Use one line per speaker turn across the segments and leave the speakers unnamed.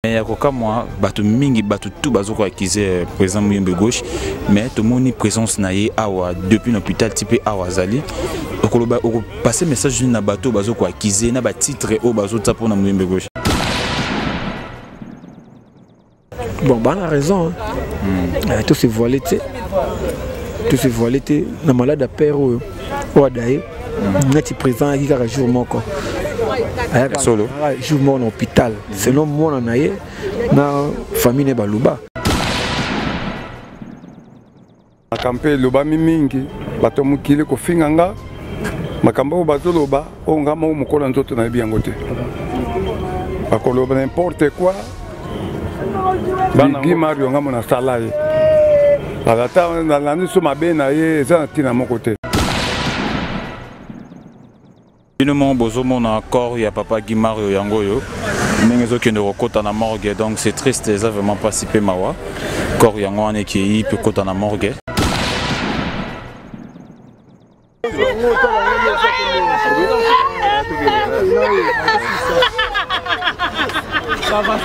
Mais à moi, bateau mingi, bateau tout bateau quoi acquisé présent Muyembe gauche, mais tout le monde présence naïe awa depuis l'hôpital type awa zali. Au passer message d'une bateau bateau quoi acquisé na ba titre au bateau ça pour na Muyembe gauche.
Bon, bah on a raison. Tout se voilé, tout se voilé, na malade à père ou adaye, n'ati présent qui a jour mon corps.
Solo.
Jour mon hôpital. Selon moi on a eu na famille ne baluba.
Akampe loba mingi, bato mukile ko finganga, makambo bato loba, o ngama o mukola nzoto na biango te. Bakoloba n'importe quoi. Bigi Mario ngamo na sala ye. Balata na lani so mabe na ye za tina mon côté.
Finalement, bozomo na corps ya papa Guy Mario yangoyo. Nengezo ki ne rekota na morgue donc c'est triste ça vraiment pas si peu mawa. Corps yango ane ki peut kota na morgue. Ça va.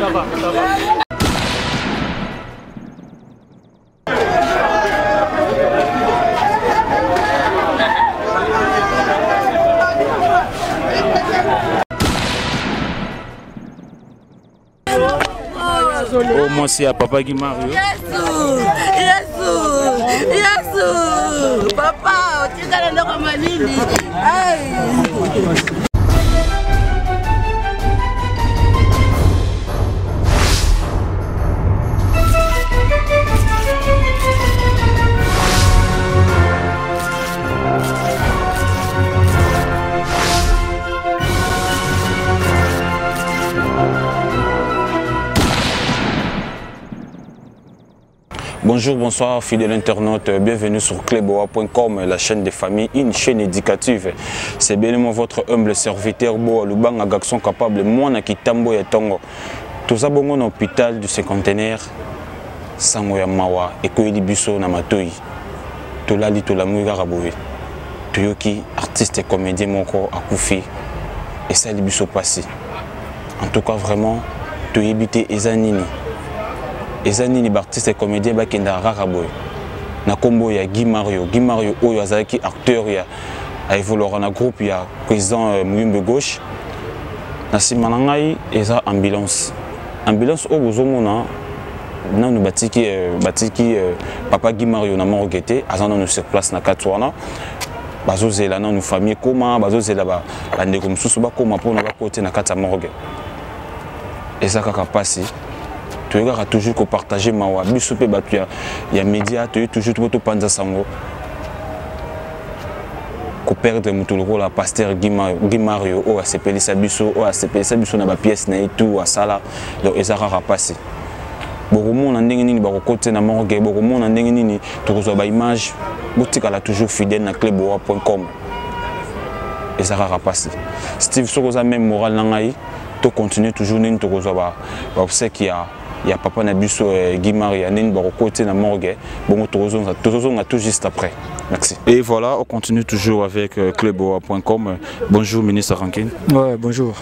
Oh, moi c'est à papa Guy Mario.
Yesu, papa, tu es dans le manini.
Bonjour, bonsoir, fidèles internautes, bienvenue sur cleboa.com, la chaîne des familles, une chaîne éducative. C'est bien votre humble serviteur, Boa Lubang, un garçon capable, moi, Nakitambo et Tongo. Tout ça, bon, hôpital du cinquantenaire, Sangoya Mawa, et Koyedi Bisso Namatoi. Tout là, tout la mouille Garaboué. Tuyoki, artiste et comédien, mon corps, à Koufi, et ça, les Bisso passé. En tout cas, vraiment, tu y habité Ezanini. Ezanini artiste et comédien bakenda raraboy na kombo ya Guy Mario oyo azaki acteur ya a évolué na groupe ya président Muyembe gauche na simana ngai eza ambulance o bozomona nanu batiki papa Guy Mario na morguete azana no sur place na katwana bazozela na no famille koma bazozela ba ndeko mususu bakoma pona ba côté na kata morgue eza kaka pasi. Tu as toujours partager ma wa biso pe batu ya média tu toujours to panza sango ko perdre mutuloko la pasteur Guy Mario o asepeli sabiso na ba pièce na tout à sala donc ezara passer bokomo na ndenge nini bakokote na morgue bokomo na ndenge nini to kozwa ba image botika la toujours fidèle na cleboa.com ezara passer Steve Sokoza même moral na ngai to continuer toujours nini to kozwa ba obsèque il y a papa Nabiso Guy Mario Nene Barokote na morgue. Bon, tout juste après. Merci. Et voilà, on continue toujours avec cleboa.com. Bonjour, ministre Rankin.
Ouais, bonjour.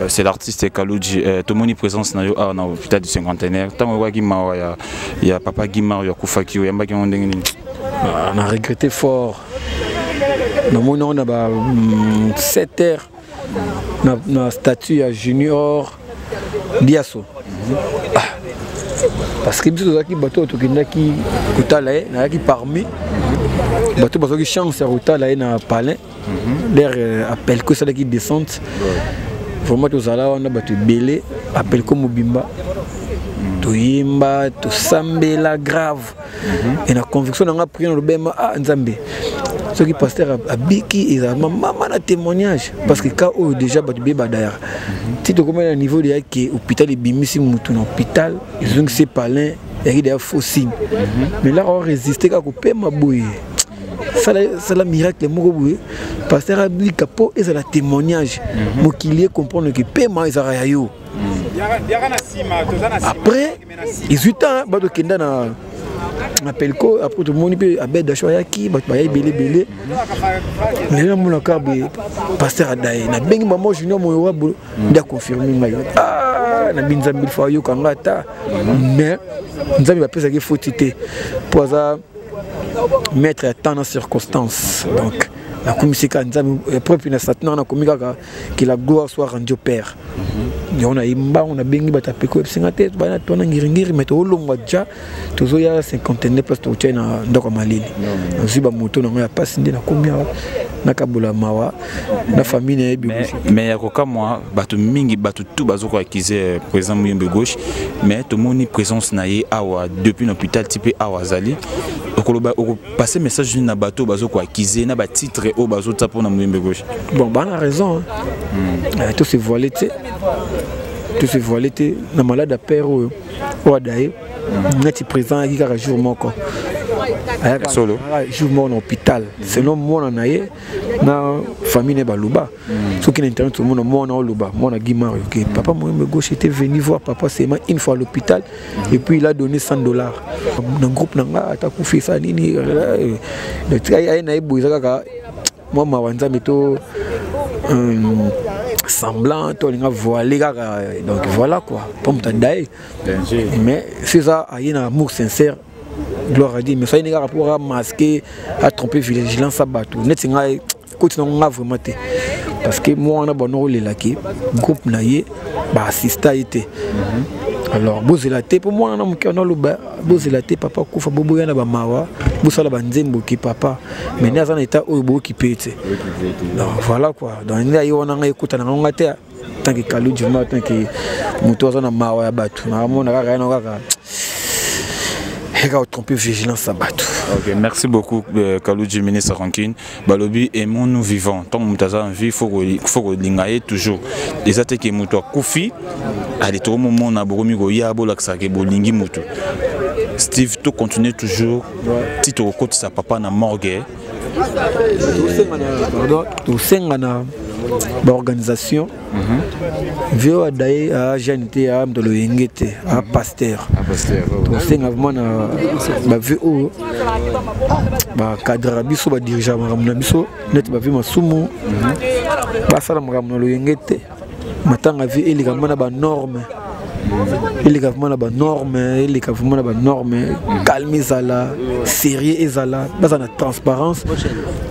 C'est l'artiste Kalouji. Tout le monde est présent dans l'hôpital du cinquantenaire. Tant que Guy Mario, il y a papa Guy Mario Koufaki. On
a regretté fort. Nous avons 7 heures. Notre statut à Junior Diasso. Parce que nous avons bateau qui parmi bateau parce que chance à Routala na palais l'air appelle que ça qui descend vraiment tous là on a battu belé appelle comme Bimba to yimba to sambela grave et la conviction on a pris dans le bema ah Nzambe ce qui pasteur a biki et maman na témoignage parce que quand déjà battu beba d'ailleurs si tu commences à niveau de l'hôpital de Bimisi Moutou l'hôpital ils ont ces palins et des faux signes mais là on résisté quand on peut m'abouiller ça la miracle mon pasteur a dit capot et ça la témoignage mon qu'il comprendre que paiement ils a yo après 18 ans bato kenda na appelle quoi après tout le monde peut abed d'achoyaki bato ba belé les gens mon carbe pasteur adaye na bengi maman junior mo wa nda confirmer ngai ah ta na binzambi fois yo kanga ta mais nzambi ba pesa ki fautité pour ça mettre à temps dans circonstances donc la commission propre na Satan na komika que la gloire soit rendue au Père. On a imba on a bengi batape ko singate bana tona ngiringiri meto olongwa ja tozo ya 59 place to tena ndoko malili. Nziba moto na ya passe ndina komia na kabula mawa na famille na bibi.
Mais ya koka moi batu mingi batu tout bazo ko accuser président Muyembe gauche mais to moni présence na ye awa depuis l'hôpital type awa zali. Oko passer message na bateau bazo ko accuser na ba titre au bazo tapo na Muyembe gauche.
Bon bah on a raison tout se voilé na malade à père ou adaye net présent qui a jour moko
solo
jour mort en hôpital selon moi na ye na famille ne baluba ce qui n'intéresse tout le monde moi na luba moi na Guimard que papa Muyembe gauche était venu voir papa seulement une fois à l'hôpital et puis il a donné $100 dans groupe nanga atakufi ça nini le trai na ibuza kaka moi mawanza meto semblant tolinga voilé donc voilà quoi pour m'tadaye mais c'est ça il y a un amour sincère gloire à Dieu mais ça il y a un rapport à masquer à tromper vigilance à bateau net c'est nga continuer vraiment parce que moi on a bon rôle là qui groupe naie bah assista été alors bozelaté pour moi on a mon cœur dans le bas bozelaté papa kufa bobo yana ba mawa bosala ba nzembo ki papa mais na za na état oyo ki pété donc voilà quoi donc il y a on a écouté na ngate tant que kalu du matin que moto za na mawa ya batu na mona kaka na kaka tromper vigilance à bateau.
Ok, merci beaucoup Kalou ministre Rankine. Balobi aimons nous vivants. Tant que nous avons envie, il faut que nous toujours. Les attaques qui sont Koufi, à des moments où on a beaucoup de yabo laksake bolingi mutu. Steve, tu continues toujours. Tito côté sa papa na morgue.
Tout sengana l'organisation vieux a d'ailleurs à GNT à de l'Engete à Pasteur tout c'est vraiment na vieux ba cadre biso ba dirigeant na biso net ba vieux masumu ba sala na l'Engete matanga vieux il gamana ba norme il gouvernement ba norme il gouvernement ba norme calme zala sérieux ezala ba na transparence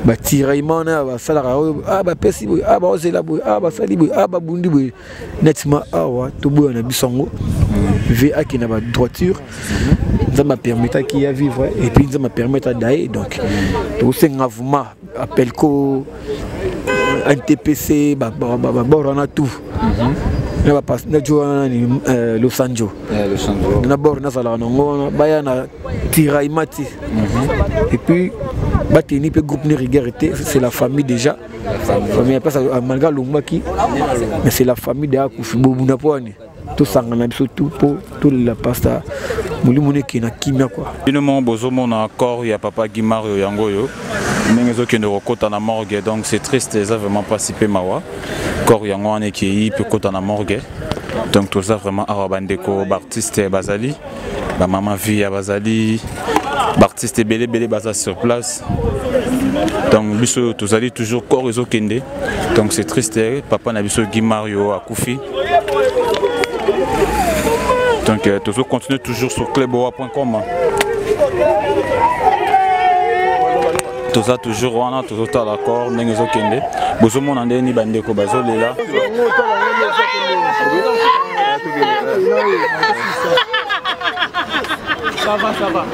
ba tiraillement na ba salara ba pesi ba ozela ba sali ba bundi nettement awa to boya na bisongo vi akina ba droiture ça m'a permis à vivre et puis ça m'a permis d'aller donc tout c'est ngavuma appel ko NTPC ba borana tout na pas na joana ni Los Angeles na bor na sala ngona baya na tiraimati et puis bateni pe groupe ni rigarité c'est la famille déjà famille pas malga lungmaki mais c'est la famille de akufi bobu na poani tout sangana biso tout pour tout la pasta mulimune ki na kimia quoi
finalement bozomo na corps ya papa Guimard yangoyo mengezo ki ndoko kota na morgue donc c'est triste ça vraiment participer mawa corps yango ane ki peut kota na morgue donc tout ça vraiment awa bandeko artiste bazali ba maman vie bazali artiste belé baza sur place donc biso tous allez toujours corps ezo kende donc c'est triste papa na biso Guimard akufi. Donc toujours continue toujours sur cleboa.com. Tout ça toujours on a toujours d'accord nengezo kende. Bozo mon ande ni bandeko bazolela. Ça va.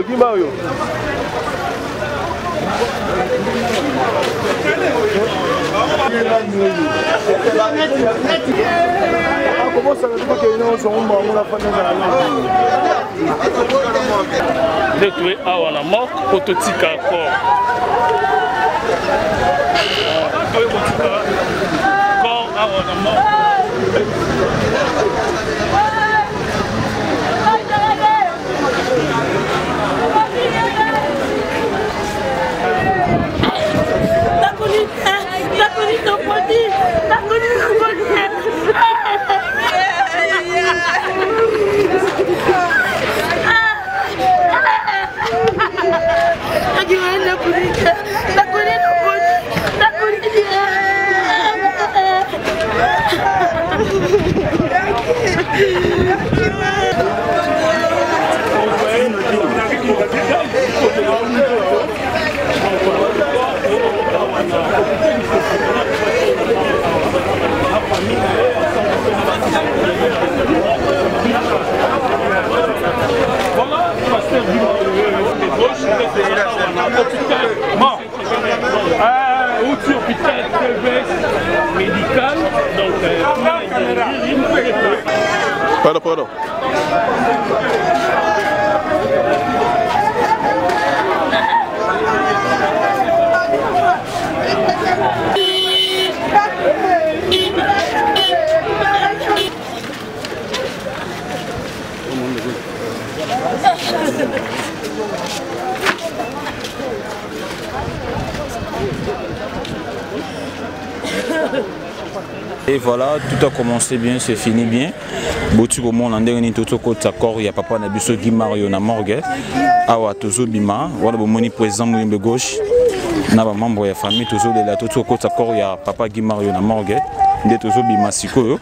Gimario.
Détruit awa na mort ototika corps awa na mort hôpital médical, donc
pardon.
Et voilà, tout a commencé bien, c'est fini bien. Botu au monde en dernier tout côté d'accord, il y a papa Nabiso Guy Mario na morgue. Awa tozo bima, voilà bon moni président Mouyembe gauche. Na ba membre de la famille tozo de la tout côté d'accord, il y a papa Guy Mario na morgue. Nde tozo bima siko.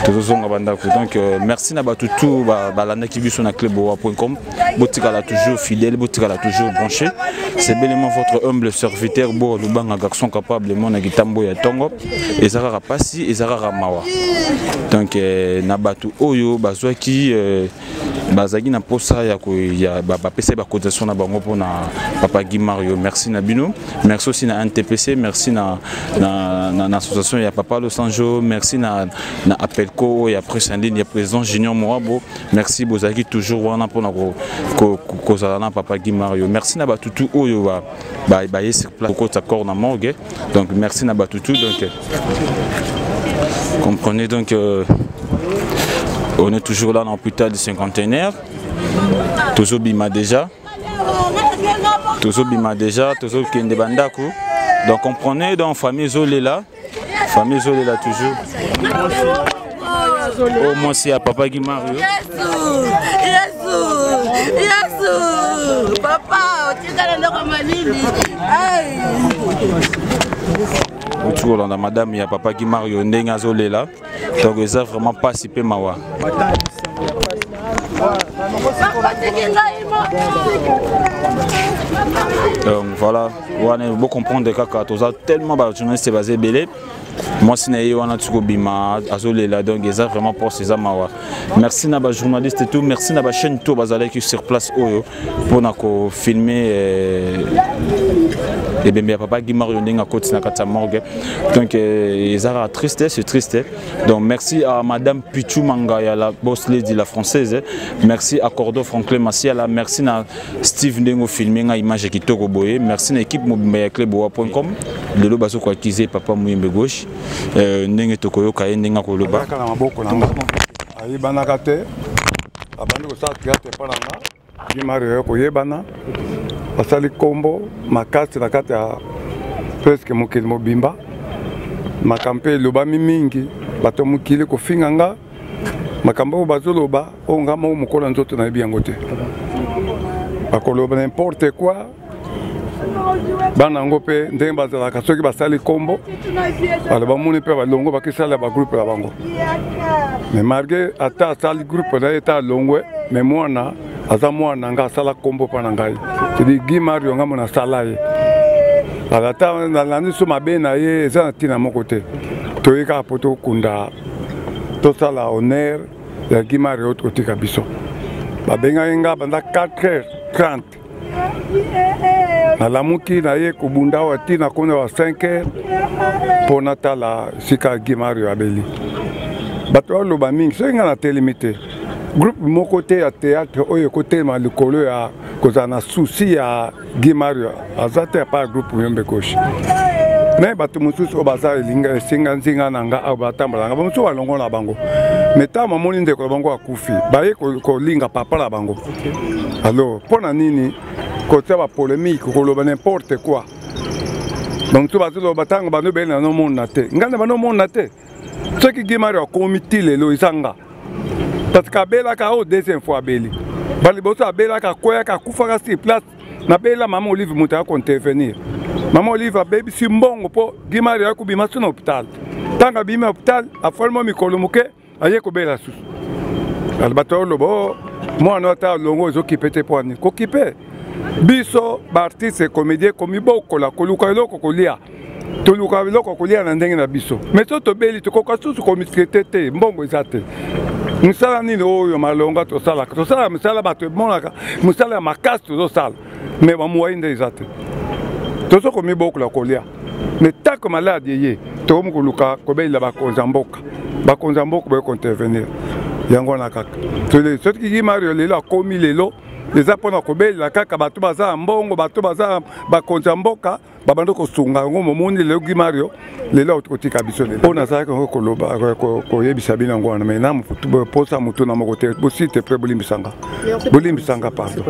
Tozo zonga bandako. Donc merci na ba tout balanda qui biso na cleboa.com. Botika la toujours fidèle, Botika la toujours branché. C'est bellement votre humble serviteur Bo Lubanga garçon capable mon agitambo ya tongo ezara pasi ezara mawa. Donc nabatu oyo bazwaki bazaki na posa ya ko ya ba pesa ba cotisation na bango pona papa Guy Mario. Merci na bino. Merci aussi na NTPC, merci na association ya papa Los Angeles, merci na Apelco ya presse en ligne ya président Junior Moabo. Merci bozaki toujours wana pona ko na papa Guy Mario. Merci na batutu oyo ba sur place ko d'accord na morgue. Donc merci na batutu donc comprenez donc on est toujours là dans l'hôpital du cinquantenaire. Toujours bima déjà. Toujours kende bandaku. Donc comprenez donc famille Zolé là. Famille Zolé là toujours. Oh moi c'est à papa Guy Mario.
Yesu. Papa, tu as le romanini.
Toujours là madame il y a papa Guy Mario ndenga Zolé là. Donc ils ont vraiment participé mawa. Voilà, on peut comprendre que tellement de journalistes basés belé. Moi, si on a tout bima, azolé là, donc ils ont vraiment pour ces amawa. Merci à les journalistes et tout, merci à la chaîne tout bazalé qui sur place pour nous filmer. Et bien papa Guy Mario Ndinga côté na kata morgue. Donc ils ont triste, c'est triste. Donc merci à madame Pichou Mangaya, la boss lady la française. Merci à Cordo Franklin Massiala, merci à Steve Ndengo filmé nga image qui toko boye. Merci à l'équipe mobile cleboa.com. Le loba so ko akize papa Mouyembe gauche. Ndenge toko yo kaye ndenga ko loba.
Kala maboko nanga. Ayi banaka te. Abandi ko sa théâtre paranga. Guy Mario ko yebana. Basali kombo makasi na kati ya presque mokili mobimba makampe lobami mingi bato mokili kofinga nga makambo bazoloba o ngama o mokola nzoto na yebi yango te bakoloba n'importe quoi bana yango mpe ndenge bazalaka soki basali kombo baloba moni mpe balongo bakisala bagroupe na bango mais malgré ata asali groupe na ye ata alongwe mais mwana aza mwana nga asala kombo mpa na ngai tedi Guy Mario nga mona asala ye ata nalandi so mabe na ye eza na ntina moko te toye kaka po tokunda tosala honneur ya Guy Mario tokotika biso babenga nga banda 4h30 nalamuki na ye kobunda wa ntina kuna wa 5h mpo natala sika Guy Mario abeli bato baloba mingi soki nga natelemi te groupe moko te ya théâtre oyo ekotelema likolo ya kozala na susi ya Guy Mario aza te apa groupe Yombe Koshi me bato mosusu oyo baza esinga nzinga na nga ayo batambolanga bamosusu balongo na bango me ntango bamoni ndeko na bango akufi baye kolinga papa na bango alors mpo na nini kotia bapolémique koloba n'importe quoi donc tu bazoloba ntango bano beli na nomona te nganda banomona te soki Guy Mario akomi ti lelo ezanga parce que abelaka oyo deuxième fois abeli baliboso abelaka akweyaka akufaka sur place nabela mama Olive moto akointervenir mama Olive abebisi mbongo mpo Guy Mario akobima so na hôpital ntango abimi hôpital afolema mikolo moke aye kobela susu bato oloba mwana ata longo ezokipe te mpo ani kokipe biso baartiste comédien komi bokola koluka eloko kolia toluka eloko kolia na ndenge na biso mais so tobeli tokoka susu komistrete te mbongo eza te misala nini oyo malonga tosala misala bato emonaka misala ya makasi tozosala mais bamuwai nde eza te tozo komi bokola kolia mais tako maladi eye tokomi koluka kobelela bakonza mboka boye kointervenir yango na kaka soki Guy Mario lelo akomi lelo eza mpona kobelela kaka bato baza ya mbongo bato baza bakonza mboka babanda kosunga yango momoni lelo Guy Mario lelo kotika biso lelo mpo nazalaki yango koloba koyebisa bino yango wana mai na posa motu na moko te bosite pre bolimbisanga pardon